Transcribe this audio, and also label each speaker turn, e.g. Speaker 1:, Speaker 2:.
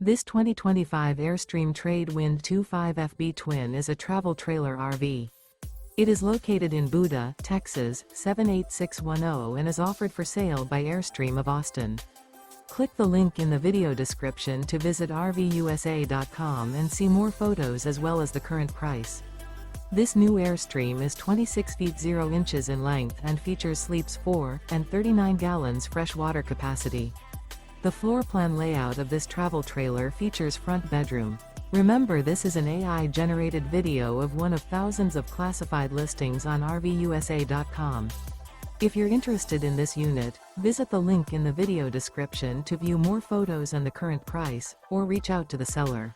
Speaker 1: This 2025 Airstream Trade Wind 25FB Twin is a travel trailer RV. It is located in Buda, Texas, 78610 and is offered for sale by Airstream of Austin. Click the link in the video description to visit RVUSA.com and see more photos as well as the current price. This new Airstream is 26 feet 0 inches in length and features sleeps 4 and 39 gallons fresh water capacity. The floor plan layout of this travel trailer features front bedroom. Remember, this is an AI-generated video of one of thousands of classified listings on RVUSA.com. If you're interested in this unit, visit the link in the video description to view more photos and the current price, or reach out to the seller.